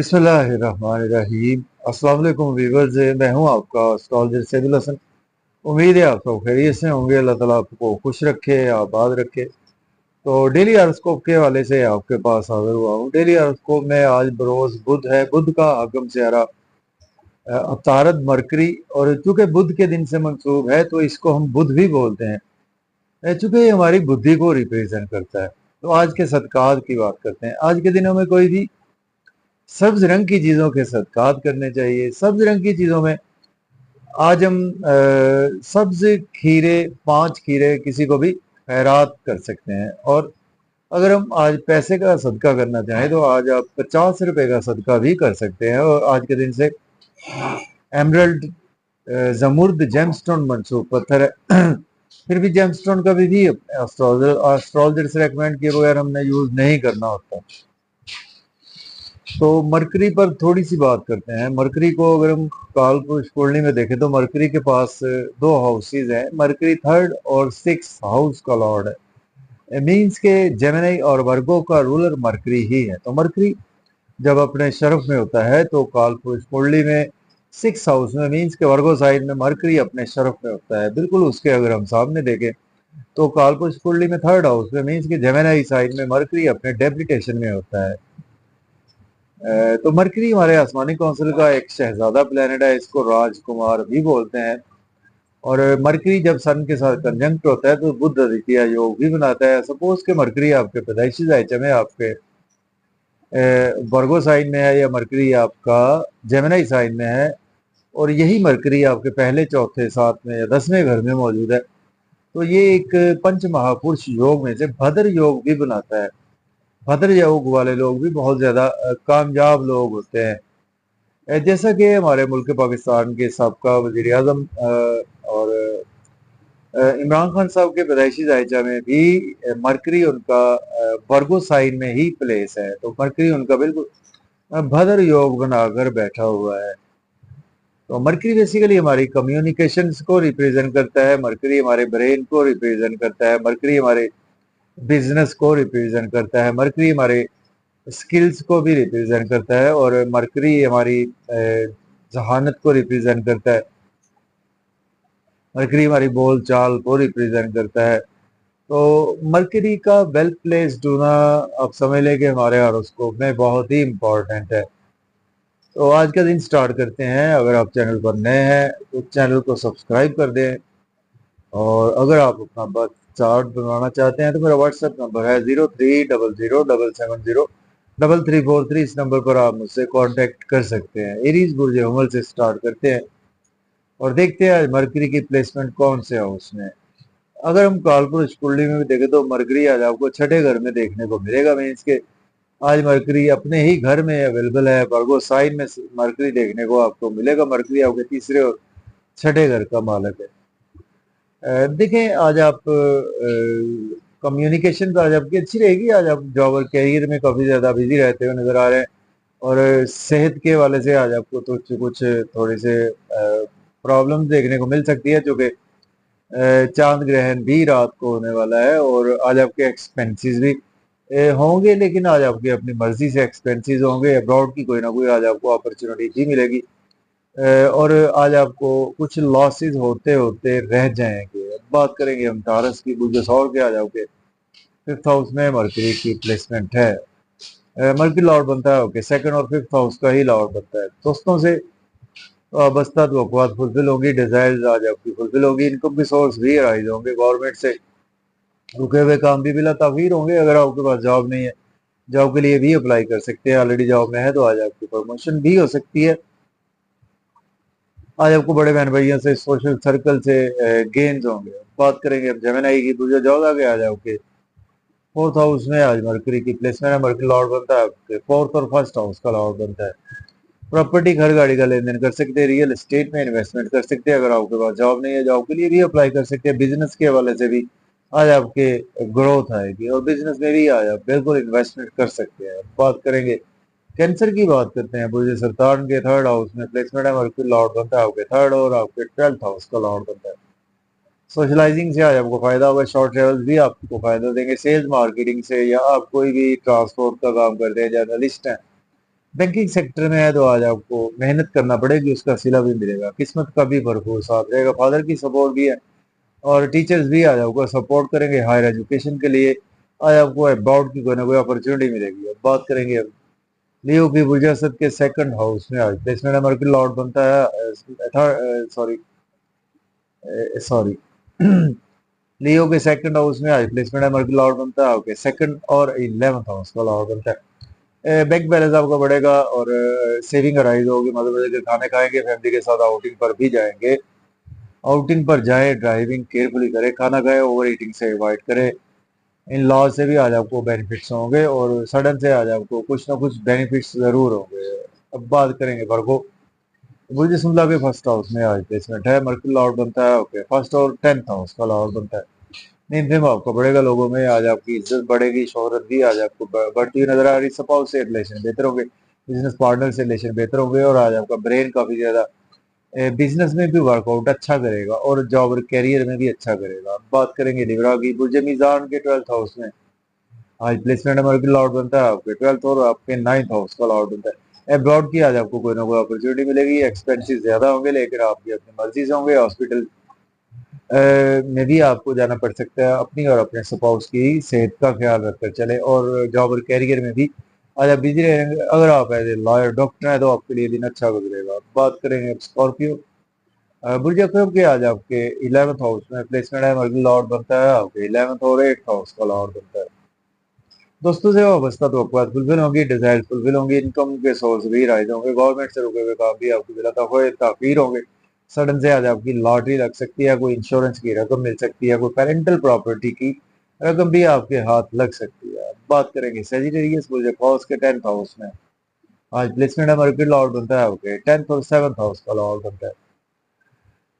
बिस्मिल्लाहिर्रहमानिर्रहीम। अस्सलाम वालेकुम व्यूअर्स, मैं हूं आपका एस्ट्रोलॉजर सैदुल हसन। उम्मीद है आप सब खैरियत से होंगे। अल्लाह ताला आपको खुश रखे, आबाद रखे। तो डेली हॉरोस्कोप के हवाले से आपके पास हाजिर हुआ हूं। डेली हॉरोस्कोप में आज बरोज बुध है। बुध का आगम सियारा अतारद मरकरी, और चूंकि बुध के दिन से मंसूब है तो इसको हम बुध भी बोलते हैं, चूंकि ये हमारी बुद्धि को रिप्रेजेंट करता है। तो आज के सदकात की बात करते हैं। आज के दिनों में कोई भी सब्ज रंग की चीजों के सदकात करने चाहिए। सब्ज रंग की चीजों में आज हम सब्ज खीरे, 5 खीरे किसी को भी खैरात कर सकते हैं। और अगर हम आज पैसे का सदका करना चाहें तो आज आप 50 रुपए का सदका भी कर सकते हैं। और आज के दिन से एमरल्ड, जमुर्द, जेमस्टोन मंसूब पत्थर है। फिर भी जेमस्टोन का भी एस्ट्रोलॉजर से रेकमेंड किए बगैर हमने यूज नहीं करना होता। तो मरकरी पर थोड़ी सी बात करते हैं। मरकरी को अगर हम काल पुरुष कुंडली में देखें तो मरकरी के पास 2 हाउसेज हैं। मरकरी 3rd और 6th हाउस का लॉर्ड है। मीन्स के जेमिनी और वर्गो का रूलर मरकरी ही है। तो मरकरी जब अपने शरफ में होता है तो काल पुरुष कुंडली में 6th हाउस में, मीन्स के वर्गो साइड में मरकरी अपने शरफ में होता है। बिल्कुल उसके अगर हम सामने देखें तो काल पुरुष कुंडली में 3rd हाउस में, मीन्स के जेमिनी साइड में मरकरी अपने डेबिलिटेशन में होता है। तो मरकरी हमारे आसमानी कौंसिल का एक शहजादा प्लेनेट है। इसको राजकुमार भी बोलते हैं। और मरकरी जब सन के साथ कंजंक्ट होता है तो बुध आदित्य योग भी बनाता है। सपोज के मरकरी आपके पैदाइशी जायचे में आपके वर्गो साइन में है, या मरकरी आपका जेमिनी साइन में है, और यही मरकरी आपके पहले, चौथे, 7वें या 10वें घर में मौजूद है, तो ये एक पंच महापुरुष योग में से भद्र योग भी बनाता है। भद्र योग वाले लोग भी बहुत ज्यादा कामयाब लोग होते हैं। जैसा कि हमारे मुल्क पाकिस्तान के साबका वजीर आजम और इमरान खान साहब के पैदाइशी जायजा में भी मरकरी उनका वर्गो साइन में ही प्लेस है। तो मरकरी उनका बिल्कुल भद्र योग बनाकर बैठा हुआ है। तो मरकरी बेसिकली हमारी कम्युनिकेशंस को रिप्रेजेंट करता है। मरकरी हमारे ब्रेन को रिप्रेजेंट करता है। मरकरी हमारे बिजनेस को रिप्रेजेंट करता है। मरकरी हमारे स्किल्स को भी रिप्रेजेंट करता है। और मरकरी हमारी जहानत को रिप्रेजेंट करता है। मरकरी हमारी बोल चाल को रिप्रेजेंट करता है। तो मरकरी का वेल प्लेस्ड होना आप समझ लें कि हमारे हॉरोस्कोप में बहुत ही इम्पोर्टेंट है। तो आज का दिन स्टार्ट करते हैं। अगर आप चैनल पर नए हैं तो चैनल को सब्सक्राइब कर दें। और अगर आप अपना बर्थ चार्ट बनवाना चाहते हैं तो मेरा व्हाट्सएप नंबर है 030077034343। इस नंबर पर आप मुझसे कांटेक्ट कर सकते हैं। एरीज बुर्ज हमल से स्टार्ट करते हैं और देखते हैं आज मरकरी की प्लेसमेंट कौन से हाउस में। अगर हम कालपुरुष कुंडली में भी देखें तो मरकरी आज आपको 6ठे घर में देखने को मिलेगा। मीन्स के आज मरकरी अपने ही घर में अवेलेबल है। वर्गो साइन में मरकरी देखने को आपको मिलेगा। मरकरी आपके 3रे और 6ठे घर का मालक है। देखें आज आप कम्युनिकेशन आज आपकी अच्छी रहेगी। आज आप जॉब और करियर में काफ़ी ज़्यादा बिजी रहते हुए नज़र आ रहे हैं। और सेहत के वाले से आज आपको तो कुछ थोड़े से प्रॉब्लम देखने को मिल सकती है, जो कि चांद ग्रहण भी रात को होने वाला है। और आज आपके एक्सपेंसेस भी होंगे, लेकिन आज आपकी अपनी मर्जी से एक्सपेंसेस होंगे। अब्रॉड की कोई ना कोई आज आपको अपॉर्चुनिटी भी मिलेगी। और आज आपको कुछ लॉसेस होते होते रह जाएंगे। अब बात करेंगे हम टारस की, बुर्ज सौर के। आज आपके 5th हाउस में मरकरी की प्लेसमेंट है। मरकरी लॉर्ड बनता है ओके 2nd और 5th हाउस का ही लॉर्ड बनता है। दोस्तों से वाबस्ता तो फुलफिल होगी। डिजायर्स आज आपकी फुलफिल होगी। इनकम के सोर्स भी राइज होंगे। गवर्नमेंट से रुके हुए काम भी बिला ताखीर होंगे। अगर आपके पास जॉब नहीं है, जॉब के लिए भी अप्लाई कर सकते हैं। ऑलरेडी जॉब में है तो आज आपकी प्रमोशन भी हो सकती है। आज आपको बड़े बहन भैया से, सोशल सर्कल से गेन्स होंगे। बात करेंगे अब जेमिनी की, बुर्ज जोधा के। आज आपके 4th हाउस में आज मरकरी की प्लेसमेंट है। मरकरी लॉर्ड बनता है आपके 4th और 1st हाउस का लॉर्ड बनता है। प्रॉपर्टी, घर, गाड़ी का लेन देन कर सकते हैं। रियल एस्टेट में इन्वेस्टमेंट कर सकते हैं। अगर आपके पास जॉब नहीं है, जॉब के लिए भी अप्लाई कर सकते हैं। बिजनेस के हवाले से भी आज आपके ग्रोथ आएगी और बिजनेस में भी आज आप बिल्कुल इन्वेस्टमेंट कर सकते हैं। बात करेंगे कैंसर की, बात करते हैं। बुर्ज सरतान के 3rd हाउस में प्लेसमेंट है। मरकरी लॉर्ड बनता है आपके 3rd और आपके 12th हाउस का लॉर्ड बनता है। सोशलाइजिंग से आज आपको फायदा होगा। शॉर्ट ट्रेवल भी आपको फायदा देंगे। सेल्स मार्केटिंग से, या आप कोई भी ट्रांसपोर्ट का काम करते हैं, जर्नलिस्ट हैं, बैंकिंग सेक्टर में है तो आज आपको मेहनत करना पड़ेगी, उसका सिला भी मिलेगा, किस्मत का भी भरपूर साथ रहेगा, फादर की सपोर्ट भी है और टीचर्स भी आज आपको सपोर्ट करेंगे हायर एजुकेशन के लिए। आज आपको अबाउट की कोई ना कोई अपॉर्चुनिटी मिलेगी। अब बात करेंगे अब लियो की बुर्जासत के सेकंड हाउस में आज प्लेसमेंट नंबर की लॉर्ड बनता है, सॉरी सॉरी लियो के सेकंड हाउस में आज प्लेसमेंट नंबर की लॉर्ड बनता है, ओके सेकंड और 11th हाउस का लॉर्ड बनता है। बैंक बैलेंस आपका बढ़ेगा और सेविंग राइज होगी, मतलब के खाने खाएंगे, फैमिली के साथ आउटिंग पर भी जाएंगे। आउटिंग पर जाए, ड्राइविंग केयरफुली करे, खाना खाए, ओवर ईटिंग से अवॉइड करे। इन लॉ से भी आज आपको बेनिफिट्स होंगे और सडन से आज आपको कुछ ना कुछ बेनिफिट्स जरूर होंगे। अब बात करेंगे वर्गो। मुझे सुनला के फर्स्ट हाउस में आज प्लेसमेंट है, मर्क्यूरी लॉर्ड बनता है, ओके फर्स्ट और 10th हाउस का लॉर्ड बनता है। नहीं फेम आपका बढ़ेगा, लोगों में आज आपकी इज्जत बढ़ेगी, शोहरत भी आज आपको बढ़ती हुई नजर आ रही, स्पाउस से रिलेशन बेहतर होंगे, बिजनेस पार्टनर से रिलेशन बेहतर होंगे और आज आपका ब्रेन काफी ज्यादा बिजनेस में भी वर्कआउट अच्छा करेगा और जॉब और करियर में भी अच्छा करेगा। बात करेंगे लिब्रा की, बुर्ज मीजान के 12th हाउस में आज प्लेसमेंट नंबर की लॉर्ड बनता है, आपके 12th और आपके 9th हाउस का लॉर्ड बनता है। अब्रॉड की आज आपको कोई ना कोई अपॉर्चुनिटी मिलेगी, एक्सपेंसेस ज्यादा होंगे लेकिन आपकी अपनी मर्जी से होंगे। हॉस्पिटल में भी आपको जाना पड़ सकता है, अपनी और अपने स्पाउस की सेहत का ख्याल रखकर चले और जॉब और कैरियर में भी आज आप बिजी रहेंगे। अगर आप एज ए लॉयर डॉक्टर हैं तो आपके लिए दिन अच्छा गुजरेगा। बात करेंगे स्कॉर्पियो, बुर्ज अकरब के आज आपके 11th हाउस में प्लेसमेंट है, मर्क्यूरी लॉर्ड बनता है, आपके 11th और 8th हाउस का लॉर्ड बनता है। दोस्तों से वाबस्ता तो फुलफिल होंगी, डिजायर फुलफिल होंगी, इनकम के सोर्स भी राइज होंगे, गवर्नमेंट से रुके हुए काम भी आपको दिलाता हुए ताखीर होंगे। सडन से आज आपकी लॉटरी लग सकती है, कोई इंश्योरेंस की रकम मिल सकती है, कोई पेरेंटल प्रॉपर्टी की रकम भी आपके हाथ लग सकती है। बात करेंगे सेजिटेरियस बुर्ज हाउस के 10th हाउस में आज प्लेसमेंट है, मर्क्यूरी लॉर्ड बनता है, ओके 10th और 7th हाउस का लॉर्ड बनता है।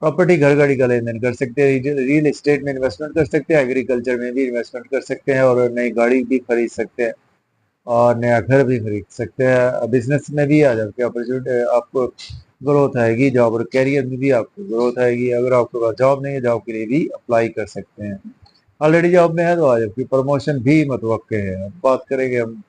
प्रॉपर्टी घर गाड़ी का लेन देन कर सकते हैं, रियल एस्टेट में इन्वेस्टमेंट कर सकते हैं, एग्रीकल्चर में भी इन्वेस्टमेंट कर सकते हैं और नई गाड़ी भी खरीद सकते हैं और नया घर भी खरीद सकते हैं। बिजनेस में भी आ जाके अपॉर्चुनिटी आपको ग्रोथ आएगी, जॉब और कैरियर में भी आपको ग्रोथ आएगी। अगर आपके पास जॉब नहीं है, जॉब के लिए भी अप्लाई कर सकते हैं। ऑलरेडी जॉब में है तो आज आपकी प्रमोशन भी मुतवक्के है। बात करेंगे हम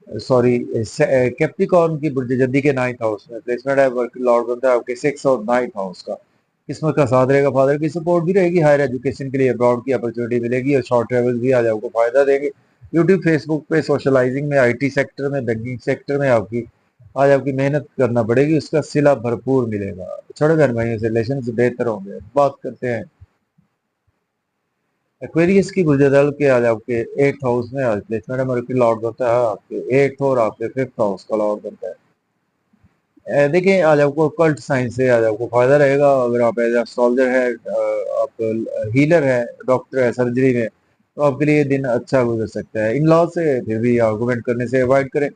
सॉरी कैप्रिकॉर्न की बुर्ज जद्दी के 9th हाउस में प्लेसमेंट है, वर्क लॉर्ड बनता है आपके 6th और 9th हाउस का। किस्मत का साथ रहेगा, फादर की सपोर्ट भी रहेगी, हायर एजुकेशन के लिए अब्रॉड की अपॉर्चुनिटी मिलेगी और शॉर्ट ट्रेवल भी आज आपको फायदा देंगे। यूट्यूब फेसबुक पे सोशलाइजिंग में, आईटी सेक्टर में, बैंकिंग सेक्टर में आपकी आज आपकी मेहनत करना पड़ेगी, उसका सिला भरपूर मिलेगा। छोटे बहन भाइयों से रिलेशन बेहतर होंगे। बात करते हैं एक्वेरियस की गुजरदल के आज आपके 8th हाउस में आज प्लेसमेंट है, मर्क्यूरी लॉर्ड बनता है, आपके 8th और आपके 5th हाउस का लॉर्ड बनता है। देखिए आज आपको कल्ट साइंस से आज आपको फायदा रहेगा। अगर आप एज एस्ट्रोलॉजर है, आप हीलर है, डॉक्टर है सर्जरी में, तो आपके लिए दिन अच्छा गुजर सकता है। इन लॉ से फिर भी आर्गूमेंट करने से अवॉइड करें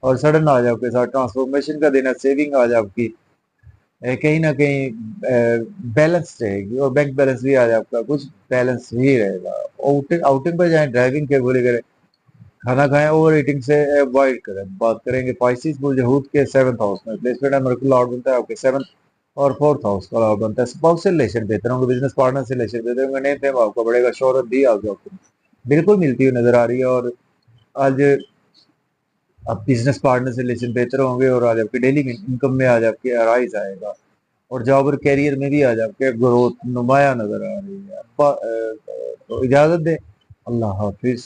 और सडन आज आपके साथ ट्रांसफॉर्मेशन का दिन है, सेविंग आज आपकी कहीं ना कहीं बैलेंस रहेगी और बैंक बैलेंस भी आज आपका कुछ बैलेंस ही रहेगा। आउटिंग आउटिंग पर जाएं, ड्राइविंग केयरफुली करें, खाना खाएं, ओवर ईटिंग से अवॉइड करें। बात करेंगे पाइसिस बुर्ज हूत के 7th हाउस में प्लेसमेंट है, मर्क्यूरी लॉर्ड बनता है आपके 7th और 4th हाउस का लॉर्ड बनता है। स्पाउस से रिलेशन बेहतर होंगे, बिजनेस पार्टनर से रिलेशन बेहतर होंगे, नहीं फेम आपका बढ़ेगा, शोहरत भी आपको बिल्कुल मिलती हुई नजर आ रही है और आज आप बिजनेस पार्टनर से रिलेशन बेहतर होंगे और आज आपकी डेली इनकम में आज आपकी राइज आएगा और जॉब और करियर में भी आज आपके ग्रोथ नुमाया नजर आ रही है। तो इजाजत दें, अल्लाह हाफिज।